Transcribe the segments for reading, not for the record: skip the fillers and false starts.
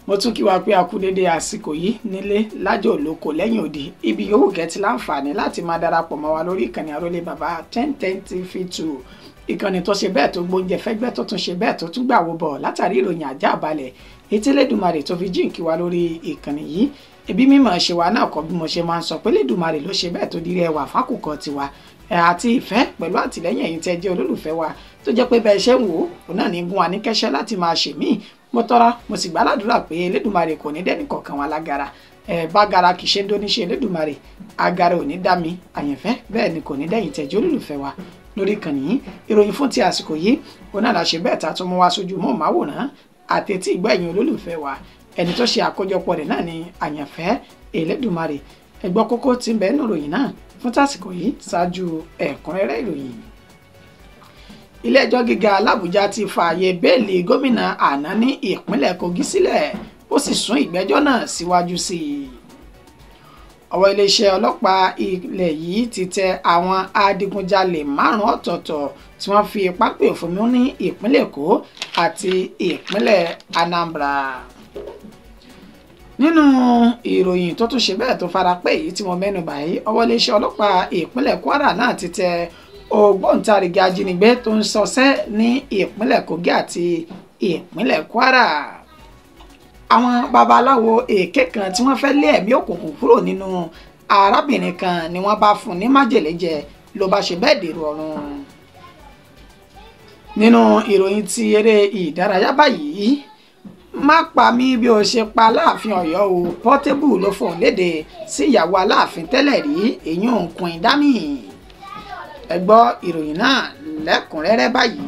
mo tún kí wa pé a kú dédé àsìkò yìí nílé lájò lóko lẹ́yìn òdì ibi yòówù kẹ́tì láǹfààní láti máa darapọ̀ mọ́ wa lórí ìkànnì Àrólé Bàbá 1010 TV2 ìkànnì tó ṣe bẹ́ẹ̀ tó gbóúnjẹ fẹ́gbẹ́ tó tún ṣe bẹ́ẹ̀ tó tún gbà wó bọ̀ látàrí ìròyìn àjá àbálẹ̀ etí Elédùmarè tó fi jíǹkí wa lórí ìkànnì yìí ẹbí mímọ̀ ṣe wa náà kọ́ bí mo ṣe máa ń sọ pé Elédùmarè ló ṣe bẹ́ẹ̀ tó dirí ẹwà fákùkọ tiwa àti ìfẹ́ pẹ̀lú àtìlẹ́yìn ẹ̀yin tẹ́ jẹ́ olólùfẹ́ wa tó jẹ́ pé bẹ́ẹ̀ ṣe ń wò ó náà ní gun àníkẹ́ṣẹ́ láti máa ṣèmí mo tọrọ mo sì gbàládùra pé Elédùmarè kò ní dẹ́ni kọ̀ọ̀kan wa lágara bágara kì í ṣe ń dóníṣe Elédùmarè agara ò ní dá mi àyànfẹ́ bẹ́ẹ̀ ni kò ní dẹ́yìn tẹ́ jẹ́ olólùfẹ́ wa lórí ìkànnì yìí ìròyìn fún ti àsìkò yìí òun náà la ṣe bẹ́ẹ̀ ta tó mú wá sójú mọ́ máwòrán àti etí ìgbọ́ ẹ̀yin olólùfẹ́ wa ẹni tó ṣe àkójọpọ̀ rẹ̀ náà ni àyànfẹ́ Elédùmarè ẹ gbọ́ kókó tí ń bẹ nínú ìròyìn náà fún tásìkò yìí ṣáájú ẹ̀kúnrẹ́rẹ́ ìròyìn. ilé-ẹjọ́ gíga l'Àbújá ti fààyè bẹ́ẹ̀lì gómìnà àná ní ìpínlẹ̀ Kogi sílẹ̀ ó sì sún ìgbẹ́jọ́ náà síwájú sí i. ọwọ́ iléeṣẹ́ ọlọ́pàá ilẹ̀ yìí ti tẹ àwọn adigunjalè 5 ọ̀tọ̀ọ̀tọ̀ tí wọ́n fi ipá pè òfin mú ní ìpínlẹ̀ Èkó àti ìpínlẹ̀ Anambra. nínú ìròyìn tó tún ṣe bẹ́ẹ̀ tó fara pẹ́ èyí tí mo mẹ́nu báyìí ọwọ́ iléeṣẹ́ ọlọ́pàá ìpínlẹ̀ Kwara náà ti tẹ ògbóǹtarìgì ajínigbé tó ń ṣọṣẹ́ ní ìpínlẹ̀ Kogi àti ìpínlẹ̀ Kwara. àwọn babaláwo èké kan tí wọ́n fẹ́ lé ẹ̀mí òkùnkùn kúrò nínú arábìnrin kan ni wọ́n bá fún ní májèlé jẹ ló bá ṣe bẹ́ẹ̀ dèrò ọ̀run. nínú ìròyìn ti eré ìdárayá báyìí má pa mí bí o ṣe pa Aláàfin Ọ̀yọ́ o Portable ló fòun léde sí ìyàwó Aláàfin tẹ́lẹ̀ rí èyí òǹkùn ìdámì ẹ gbọ́ ìròyìn náà lẹ́kùnrẹ́rẹ́ báyìí.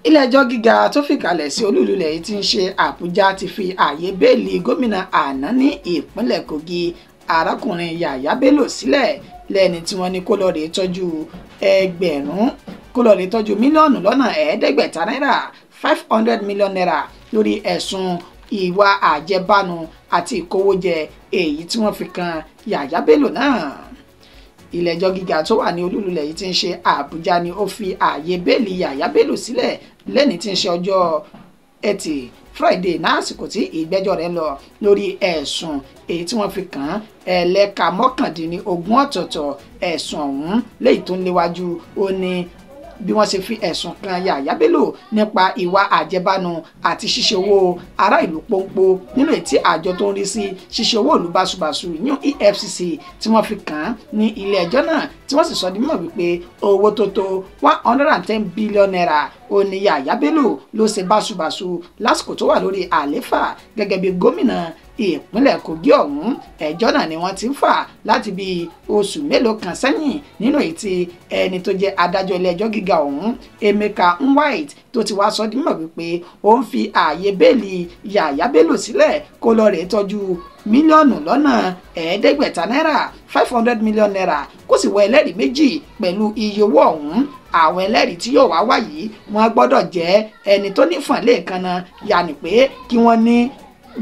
ilé-ẹjọ́ gíga tó fìkàlẹ̀ sí olúlulẹ̀ yìí ti ń ṣe Àbújá ti fi ààyè bẹ́ẹ̀lì gómìnà àná ní ìpínlẹ̀ Kogi arákùnrin Yàyà Bello sílẹ̀ lẹ́ni tí wọ́n ní kó lọ́ọ́ rè tọ́jú mílíọ̀nù lọ́nà ẹ̀ẹ́dẹ́gbẹ̀ta náírà 500 million naira lórí ẹ̀sùn ìwà àjẹbánu àti ìkówójẹ èyí tí wọ́n fi kan Yàyà Bello náà. ilé-ẹjọ́ gíga tó wà ní olúlulẹ̀ yìí ti ń ṣe Àbújá ni ó fi ààyè bẹ́ẹ̀lì Yàyà Bello sílẹ̀ lẹ́ni tí ń ṣe ọjọ́ Ẹtì Friday náà àsìkò tí ìgbẹ́jọ́ rẹ̀ lọ lórí ẹ̀sùn èyí tí wọ́n fi kàn án ẹlẹ́ka 19 ọ̀tọ̀ọ̀tọ̀ ẹ̀sùn ọ̀hún léyìí tó ń léwájú ó ní bí wọ́n ṣe fi ẹ̀sùn kan Yàyà Bello nípa ìwà àjẹbánu àti ṣíṣe owó ará ìlú pọ́npọ́ nínú ètí àjọ tó ń rí sí ṣíṣe owó ìlú báṣubàṣu yún EFCC tí wọ́n fi kàn án ní ilé ẹjọ́ náà tí wọ́n sì sọ di mímọ̀ wípé owó tó tó 110 billion naira ó ní Yàyà Bello ló ṣe báṣubàṣu lásìkò tó wà lórí àlééfà gẹ́gẹ́ bí gómìnà ìpínlẹ̀ Kogi ọ̀hún ẹjọ́ náà ni wọ́n ti ń fà láti bí oṣù mélòó kan sẹ́yìn nínú èyí tí ẹni tó jẹ́ adájọ́ ilé ẹjọ́ gíga ọ̀hún Emeka Nwite tó ti wá sọ di mímọ̀ wípé ó ń fi ààyè bẹ́ẹ̀lì Yàyà Bello sílẹ̀ kó lọ rèé tọ́jú mílíọ̀nù lọ́nà ẹ̀ẹ́dẹ́gbẹ̀ta náírà 500 million naira kó sì wọ ẹlẹ́rìí méjì pẹ̀lú iye owó ọ̀hún àwọn ẹlẹ́rìí tí yóò wá wáyé wọ́n gbọ́dọ̀ jẹ́ ẹni tó nífọ̀n lẹ́ẹ̀kan náà yàní pé kí wọ́n ní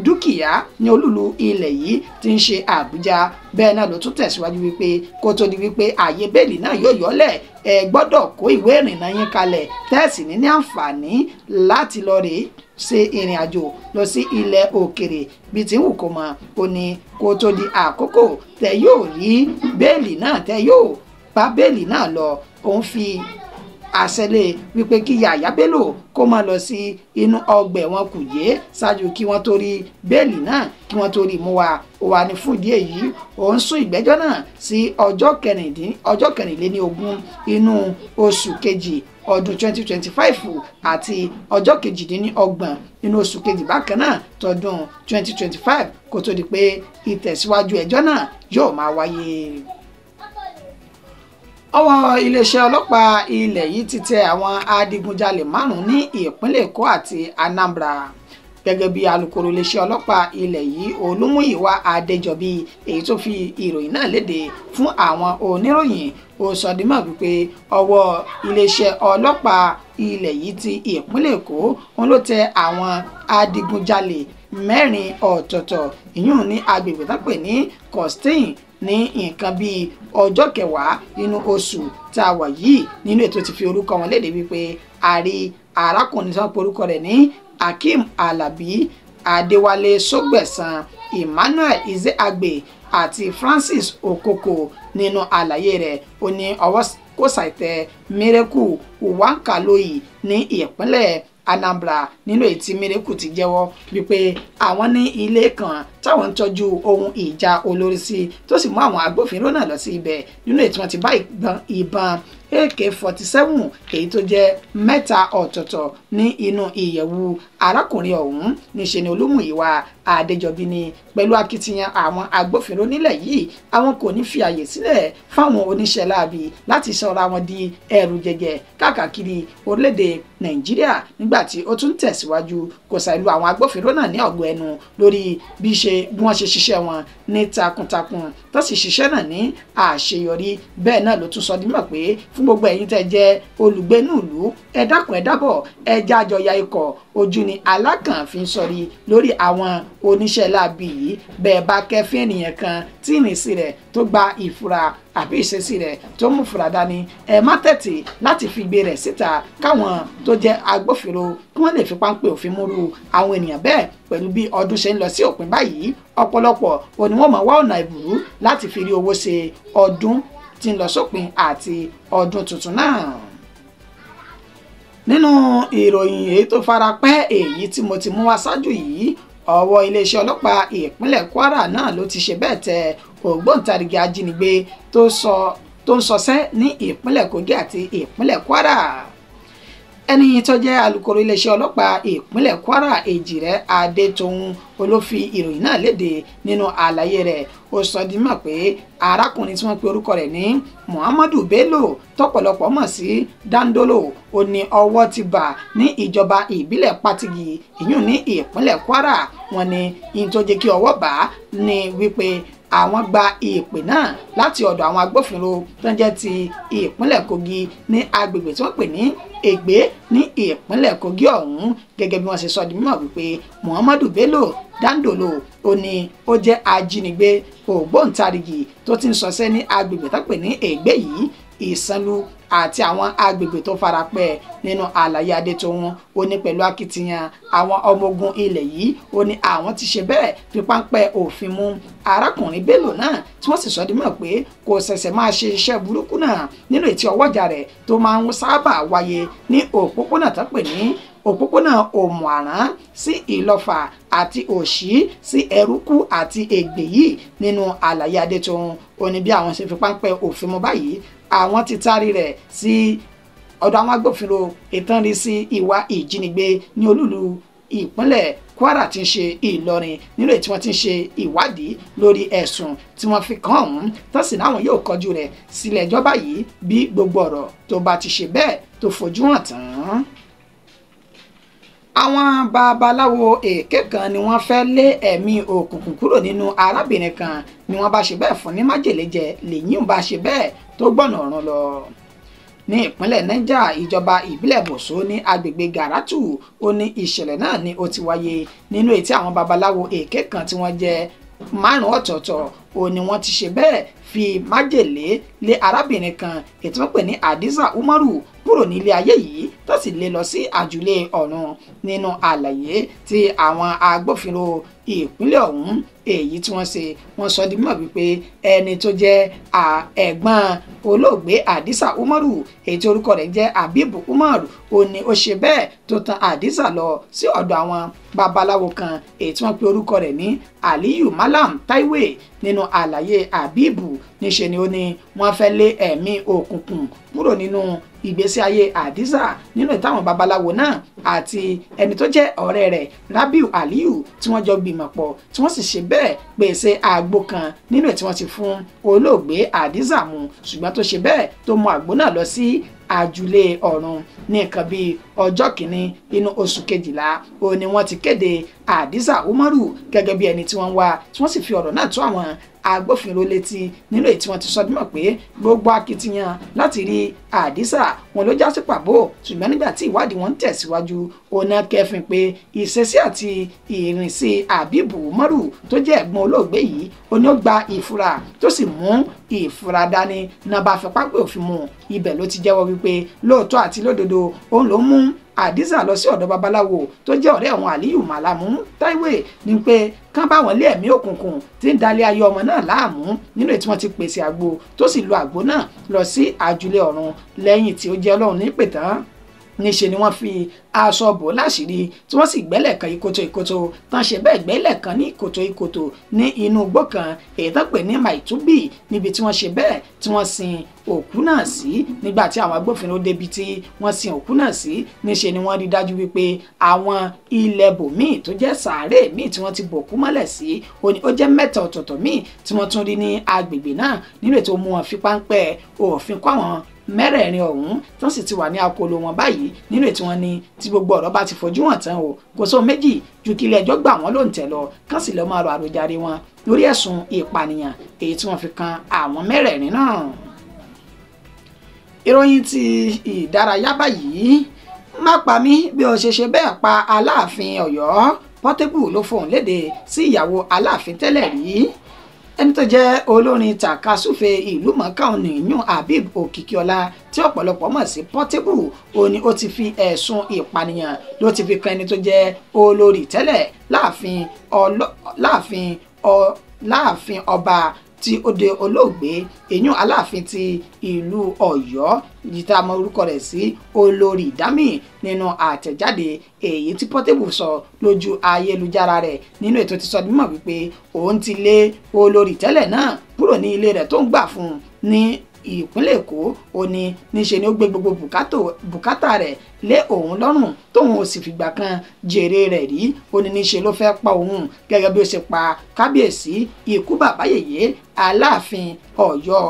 dúkìá ní olúlu ilẹ̀ yìí ti ń ṣe Àbújá bẹ́ẹ̀ náà ló tún tẹ̀síwájú wípé kó tó di wípé ààyè bẹ́ẹ̀lì náà yóò yọlẹ̀ ẹ gbọ́dọ̀ kó ìwé ìrìnnà yín kalẹ̀ tẹ́ẹ̀sì ní àǹfààní láti lọ rèé ṣe ìrìn àjò lọ sí ilẹ̀ òkèrè bí tí ń wù kó mọ̀ ó ní kó tó di àkókò tẹ yóò rí bẹ́ẹ̀lì náà tẹ yóò bá bẹ́ẹ̀lì náà lọ òun fi àṣẹlẹ̀ wípé kí Yàyà Bello kó máa lọ sí inú ọgbà ẹ̀wọ̀n Kùjé ṣáájú kí wọ́n tó rí bẹ́ẹ̀lì náà kí wọ́n tó rí mú wa ó wà ní fún ìdí èyí ó ń sún ìgbẹ́jọ́ náà sí ọjọ́ 24 inú oṣù kejì ọdún 2025 àti ọjọ́ 28 inú oṣù kejì bákan náà tọdún 2025 kó tó di pé ìtẹ̀síwájú ẹjọ́ náà yóò máa wáyé. ọwọ́ iléeṣẹ́ ọlọ́pàá ilẹ̀ yìí ti tẹ àwọn adigunjalè 5 ní ìpínlẹ̀ Èkó àti Anambra gẹ́gẹ́ bí alukoro iléeṣẹ́ ọlọ́pàá ilẹ̀ yìí Olúmúyìwá Adéjọbí èyí tó fi ìròyìn náà léde fún àwọn oníròyìn ó sọ di mọ̀ wípé ọwọ́ iléeṣẹ́ ọlọ́pàá ilẹ̀ yìí ti ìpínlẹ̀ Èkó wọn ló tẹ àwọn adigunjalè 4 ọ̀tọ̀ọ̀tọ̀ ìyún ní agbègbè tó pè ní Costain ní nǹkan bíi ọjọ́ 10 nínú oṣù tá a wà yìí nínú ètò ti fi orúkọ wọn léde wípé a rí arákùnrin tó ń porúkọ rẹ̀ ní Hakeem Alabi Adéwálé Sógbẹ̀san, Emmanuel Izeagbe àti Francis Okoko. Nínú àlàyé rẹ̀ ó ní ọwọ́ kò ṣàìtẹ́ Miracle Uwankaloyi ní ìpínlẹ̀ Anambra nínú èyí tí Miracle ti jẹ́wọ́ wípé àwọn ní ilé kan táwọn ń tọ́jú ohun ìjà olóró sí tó sì mú àwọn agbófinró náà lọ sí ibẹ̀ nínú èyí tí wọ́n ti bá ìbọn AK-47 èyí tó jẹ́ 3 ọ̀tọ̀ọ̀tọ̀ ní inú ìyẹ̀wù arákùnrin ọ̀hún. Níṣe ni Olúmúyìwá Adéjọbí ní pẹ̀lú akitiyan àwọn agbófinró nílẹ̀ yìí àwọn kò ní fi àyè sílẹ̀ fáwọn oníṣẹ́ láabi láti sọra wọn di ẹrù jẹjẹ káàkiri orílẹ̀-èdè Nàìjíríà. Nígbà tí ó tún tẹ̀síwájú kò ṣàìlú àwọn agbófinró náà ní ọ̀gọ̀ ẹnu lórí bí wọ́n ṣe ṣiṣẹ́ wọn ní takuntakun tó sì ṣiṣẹ́ náà ní àṣeyọrí. Bẹ́ẹ̀ náà ló tún sọ dímọ̀ pé fún gbogbo ẹ̀yin tẹ́ jẹ́ olùgbé nílùú ẹ dákun ẹ dábọ̀ ẹ jájọ ya ikọ̀ ojú ni alákànfin sọrí lórí àwọn oníṣẹ́ láabi yìí. Bẹ́ẹ̀ bá kẹ́fín ènìyàn kan tí ìrìnsí rẹ̀ tó gba ìfura àbí ìṣesí rẹ̀ tó mú fura dání ẹ má tètè láti fi gbé rẹ̀ síta káwọn tó jẹ́ agbófinró kí wọ́n lè fi páńpẹ́ òfin múrú àwọn ènìyàn bẹ́ẹ̀. Pẹ̀lú bí ọdún ṣe ń lọ sí òpin báyìí ọ̀pọ̀lọpọ̀ òní wọ́n máa wá ọ̀nà ìbùrú láti fi rí owó ṣe ọdún tí ń lọ sópin àti ọdún tuntun náà. Nínú ìròyìn èyí tó fara pẹ́ èyí tí mo ti mú wá ṣáájú yìí ọwọ́ iléeṣẹ́ ọlọ́pàá ìpínlẹ̀ Kwara náà ló ti ṣe bẹ́ẹ̀ tẹ ògbóǹtarìgì ajínigbé tó ń ṣọṣẹ́ ní ìpínlẹ̀ Kogi àti ìpínlẹ̀ Kwara. Ẹni tó jẹ́ alukoro iléeṣẹ́ ọlọ́pàá ìpínlẹ̀ Kwara Èjìrẹ́ Adétòun olófi ìròyìn náà léde. Nínú àlàyé rẹ̀ ó sọ di mọ̀ pé arákùnrin tí wọ́n pe orúkọ rẹ̀ ní Muhammadu Bello tọ́pọ̀lọpọ̀ mọ̀ sí Dandolo ó ní ọwọ́ ti bà ní ìjọba ìbílẹ̀ Patigi ìyún ní ìpínlẹ̀ Kwara. Wọ́n ní ihun tó jẹ́ kí ọwọ́ bà á ní wípé àwọn gba ìpè náà láti ọ̀dọ̀ àwọn agbófinró tó ń jẹ́ ti ìpínlẹ̀ Kogi ní agbègbè tí wọ́n pè ní Ègbé ní ìpínlẹ̀ Kogi ọ̀hún. Gẹ́gẹ́ bí wọ́n ṣe sọ di mímọ̀ wípé Muhammadu Bello Dandolo ó ní ó jẹ́ ajínigbé ògbóǹtarìgì tó ti ń ṣọṣẹ́ ní agbègbè tó pè ní Ègbé yìí, Ìsanlú àti àwọn agbègbè tó farapẹ́. Nínú àlàyé Adétòun ó ní pẹ̀lú akitiyan àwọn ọmọ ogun ilẹ̀ yìí ó ní àwọn ti ṣe bẹ́ẹ̀ fi páńpẹ́ òfin mú arákùnrin Bello náà tí wọ́n sì sọ di mọ̀ pé kò ṣẹ̀ṣẹ̀ máa ṣe iṣẹ́ burúkú náà nínú ètí ọwọ́jà rẹ̀ tó máa ń sábà wáyé ní òpópónà tó pè ní òpópónà Òmùàrán sí Ìlọ́fà àti Òṣì sí Ẹrúkú àti Ègbè yìí. Nínú àlàyé Adétòun ó ní bí àwọn ṣe fi páńpẹ́ òfin mú báyìí àwọn ti taari rẹ̀ sí ọ̀dọ̀ àwọn agbófinró ìtànrí sí ìwà ìjínigbé ní olúlu ìpínlẹ̀ Kwara tí ń ṣe Ìlọrin nínú èyí tí wọ́n ti ń ṣe ìwádìí lórí ẹ̀sùn tí wọ́n fi kàn ọ̀hún tó sì náwọn yóò kọjú rẹ̀ sílẹ̀ ẹjọ́ báyìí bí gbogbo ọ̀rọ̀ tó bá ti ṣe bẹ́ẹ̀ tó fojú hàn tán. Àwọn babaláwo èké kan ni wọ́n fẹ́ lé ẹ̀mí òkùnkùn kúrò nínú arábìnrin kan ni wọ́n bá ṣe bẹ́ẹ̀ fún ní májèlé jẹ lẹ́yìn bá ṣe bẹ́ẹ̀ tó gbọ̀nà ọ̀run lọ. Ní ìpínlẹ̀ Niger ìjọba ìbílẹ̀ Boso ní agbègbè Garatu ó ní ìṣẹ̀lẹ̀ náà ni ó ti wáyé nínú èyí tí àwọn babaláwo èké kan tí wọ́n jẹ́ 5 ọ̀tọ̀ọ̀tọ̀ ó ní wọ́n ti ṣe bẹ́ẹ̀ fi májèlé lé arábìnrin kan ètò wọn pè ní Hadiza Umaru kúrò nílé ayé yìí tó sì lé lọ sí àjùlé ọ̀run. Nínú àlàyé tí àwọn agbófinró ìpínlẹ̀ ọ̀hún èyí tí wọ́n sọ di mímọ̀ wípé ẹni tó jẹ́ ẹ̀gbọ́n olóògbé Hadiza Umaru èyí tí orúkọ rẹ̀ jẹ́ Habibu Umaru ó ní ó ṣe bẹ́ẹ̀ tó tan Hadiza lọ sí ọ̀dọ̀ àwọn babaláwo kan èyí tí wọ́n pe orúkọ rẹ̀ ní Aliyu Malam Taiwe. Nínú àlàyé Habibu níṣe ni ó ní wọ́n fẹ́ lé ẹ̀mí òkùnkùn kúrò nínú ìgbésí ayé Hadiza nínú ìtàwọn babaláwo náà àti ẹni tó jẹ́ ọ̀rẹ́ rẹ̀ Rabiu Aliyu tí wọ́n jọ gbìmọ̀ pọ̀ tí wọ́n sì ṣe bẹ́ẹ̀ pèsè àgbo kan nínú tí wọ́n ti fún olóògbé Hadiza mu ṣùgbọ́n tó ṣe bẹ́ẹ̀ tó mú àgbo náà lọ sí àjùlé ọ̀run ní nǹkan bíi ọjọ́ kìíní inú oṣù kejìlá ó ní wọ́n ti kéde Hadiza Umaru gẹ́gẹ́ bí ẹni tí wọ́n wá tí wọ́n sì fi ọ̀rọ̀ náà tó àwọn agbófinró létí nínú èyí tí wọ́n ti sọ dímọ̀ pé gbogbo akitiyan láti rí Hadiza wọn ló já sí pàbó ṣùgbọ́n nígbà tí ìwádìí wọn ń tẹ̀síwájú ọ̀nà kẹfìn pé ìṣesí àti ìrìnsí Habibu Umaru tó jẹ́ ẹ̀gbọ́n olóògbé yìí oní ó gba ìfura tó sì mú ìfura dání náà bá fi pápẹ́ òfin mu ibẹ̀ ló ti jẹ́wọ́ wípé lóòótọ́ àti lódodo òun ló mú Hadiza lọ sí ọ̀dọ̀ babaláwo tó jẹ́ ọ̀rẹ́ àwọn Aliyu Malamu Taiwo ní pé kán bá wọn lé ẹ̀mí òkùnkùn tí ń dalẹ̀ ayé ọmọ náà láàmú nínú ètí wọ́n ti pèsè àgbo tó sì lo àgbo náà lọ sí àjùlé ọ̀run lẹ́yìn tí ó jẹ́ Ọlọ́run ní pè tán níṣe ni wọ́n fi aṣọ bò láṣìírí tí wọ́n sì gbẹ́lẹ̀ kan ìkòtò tán ṣe bẹ́ẹ̀ gbẹ́lẹ̀ kan ní ìkòtò ní inú igbó kan èyí tán pè ní Maitubi níbi tí wọ́n ṣe bẹ́ẹ̀ tí wọ́n sin òkú náà sí. Nígbà tí àwọn agbófinró débi tí wọ́n sin òkú náà sí níṣe ni wọ́n rí dájú wípé àwọn ilẹ̀ bòmíì tó jẹ́ sàárè míì tí wọ́n ti bòkú mọ́lẹ̀ sí ó jẹ́ mẹ́ta ọ̀tọ̀ọ̀tọ̀ míì tí wọ́n tún rí ní agbègbè náà nínú ètò mú wọn fi páńpẹ́ òfin kọ́ àwọn mẹ́rẹ̀ẹ̀rin ọ̀hún tó sì ti wà ní akolo wọn báyìí nínú ètò wọn ni tí gbogbo ọ̀rọ̀ bá ti fojú hàn tán o kò sóhun méjì ju kí ilé ẹjọ́ gbà wọ́n lóǹtẹ̀ lọ kán sì lọ́ọ́ máa rọ àròjàre wọn lórí ẹ̀sùn ìpànìyàn èyí tí wọ́n fi kan àwọn mẹ́rẹ̀ẹ̀rin náà. Ìròyìn ti ìdárayá báyìí má pa mí bí o ṣe bẹ́ẹ̀ pa Aláàfin Ọ̀yọ́ Portable ló fohùn léde sí ìyàwó Aláàfin tẹ́lẹ̀ rí ẹni tó jẹ́ olórin tàkasúfè ìlú mọ̀ọ́ká ònìyàn Habib Òkìkíọlá tí ọ̀pọ̀lọpọ̀ mọ̀ sí Portable ó ní ó ti fi ẹ̀sùn ìpànìyàn ló ti fi kan ẹni tó jẹ́ olórí tẹ́lẹ̀ láàfin ọba tí ó de olóògbé èyún Aláàfin ti ìlú Ọ̀yọ́ yìí tá a mọ orúkọ rẹ̀ sí Olórí Dami nínú àtẹ̀jáde èyí tí Portable sọ lójú ayélujára rẹ̀ nínú ètò ti sọ mímọ̀ wípé òun ti lé olórí tẹ́lẹ̀ náà kúrò ní ilé rẹ̀ tó ń gbà fún un ní ìpínlẹ̀ Èkó ó ní níṣe ni ó gbé gbogbo bùkátà rẹ̀ lé òun lọ́rùn tóun ò sì fìgbà kan jèrè rẹ̀ rí ó ní níṣe ló fẹ́ pa òun gẹ́gẹ́ bí ó ṣe pa kábíyèsí ikú bàbá yèyé Aláàfin Ọ̀yọ́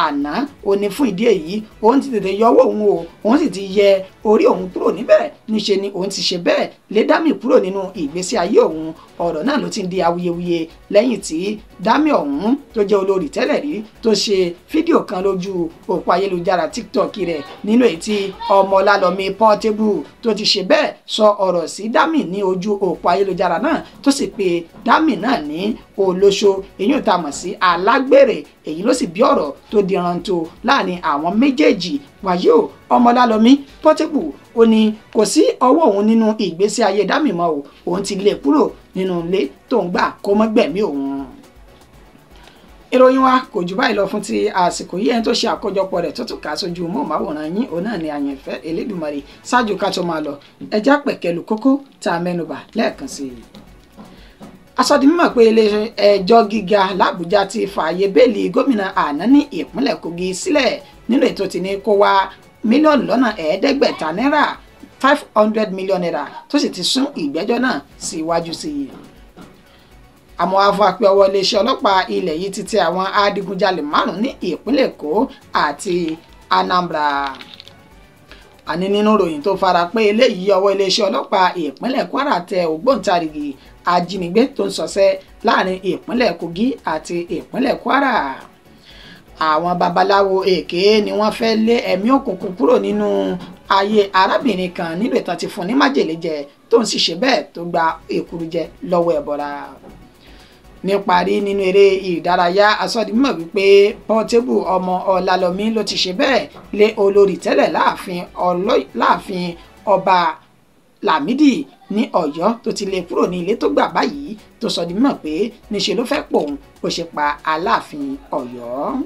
àná ó ní fún ìdí èyí òun ti tètè yọwọ́ òun o òun sì ti yẹ orí òun kúrò níbẹ̀ níṣe ni òun ti ṣe bẹ́ẹ̀ lé Dami kúrò nínú ìgbésí ayé òun ọ̀rọ̀ náà ló ti ń di awuyewuye lẹ́yìn tí Dami ọ̀hún tó jẹ́ olórí tẹ́lẹ̀ rí tó ṣe fídíò kan lójú òpó ayélujára TikTok rẹ̀ nínú èyí tí Ọmọlálọ́mí Portable tó ti ṣe bẹ́ẹ̀ sọ ọ̀rọ̀ sí Dami ní ojú òpó ayélujára náà tó sì pe Dami náà ní olóṣó èyí tá a mọ̀ sí alágbèrè èyí ló sì bí ọ̀rọ̀ tó di rántó láàrin àwọn méjèèjì wáyé o Ọmọlálọ́mí Portable ó ní kò sí ọwọ́ òun nínú ìgbésí ayé Dami mọ́ o òun ti lé kúrò nínú ilé tó ń gbà kó mọ́ gbẹ̀mí òun. Ìròyìn wa kò jù báyìí lọ fún ti àsìkò yìí ẹni tó ṣe àkójọpọ̀ rẹ̀ tó tún kà sójú móhùnmáwòrán yín òun náà ni Àyànfẹ́ Elédùmarè ṣáájú ká tó máa lọ ẹjá pẹ̀kẹ́lu kókó tá a mẹ́nubà lẹ́ẹ̀kan sí i. Aṣọ di mímọ̀ pé ilé ẹjọ́ gíga l'Àbújá ti fààyè bẹ́ẹ̀lì gómìnà àná ní ìpínlẹ̀ Kogi sílẹ̀ nínú ètò tí ní kó wá mílíọ̀nù lọ́nà 500 náírà 500 million naira tó sì ti sún ìgbẹ́jọ́ náà síwájú sí i. Àmọ́ afọ́apẹ́ ọwọ́ iléeṣẹ́ ọlọ́pàá ilẹ̀ yìí ti tẹ àwọn adigunjalè 5 ní ìpínlẹ̀ Èkó àti Anambra. Àní nínú ìròyìn tó fara pé eléyìí ọwọ́ iléeṣẹ́ ọlọ́pàá ìpínlẹ̀ Kwara tẹ ògbóǹtarìgì ajínigbé tó ń ṣọṣẹ́ láàrin ìpínlẹ̀ Kogi àti ìpínlẹ̀ Kwara. Àwọn babaláwo èké ni wọ́n fẹ́ lé ẹ̀mí òkùnkùn kúrò nínú ayé arábìnrin kan nílùú ìtàn ti fún ní májèlé jẹ tó ń sì ṣe bẹ́ẹ̀ tó gba èkuru jẹ lọ́wọ́ ẹbọra. Níparí nínú eré ìdárayá asọ́dimọ̀ wípé Portable ọmọ Ọlálọ́mí ló ti ṣe bẹ́ẹ̀ lé olórí tẹ́lẹ̀ láàfin ọba Lámídì ní Ọ̀yọ́ tó ti lé kúrò ní ilé tó gbà báyìí tó sọ di mímọ̀ pé níṣe ló fẹ́ pòun bó ṣe pa Aláàfin Ọ̀yọ́.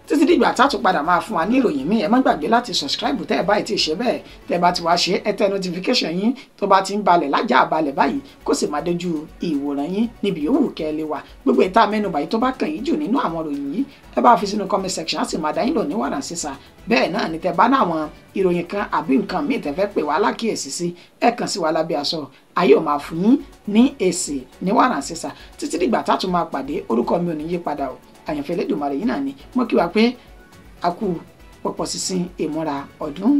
Títí dìgbà tá tún padà máa fún wa ní ìròyìn míì ẹ má gbàgbé láti subscribe tẹ́ ẹ báyìí tí ì ṣe bẹ́ẹ̀ tẹ́ ẹ bá ti wá ṣe ẹ tẹ notification yín tó bá ti ń balẹ̀ lájà balẹ̀ báyìí kó sì máa dojú ìwòran yín níbi yòówù kẹ́ ẹ lè wà gbogbo ìta mẹ́nubà yìí tó bá kàn yín jù nínú àwọn ìròyìn yìí ẹ bá fi sínú comment section á sì máa dá yín lò ní wàrà sísà bẹ́ẹ̀ náà ni tẹ́ bá náwọn ìròyìn kan àbí nǹkan míì tẹ́ fẹ́ pè wá lákìyèsí sí ẹ kàn sí wa lábẹ́ aṣọ ayé ò máa fún yín ní èsì ní wàrà sísà títí dìgbà tá tún máa pàdé orúkọ mi ò ní yí padà o Àyànfẹ́ Elédùmarè yìí náà ni mo kí wa pé a kú pọ̀pọ̀ sísìn ìmúra ọdún.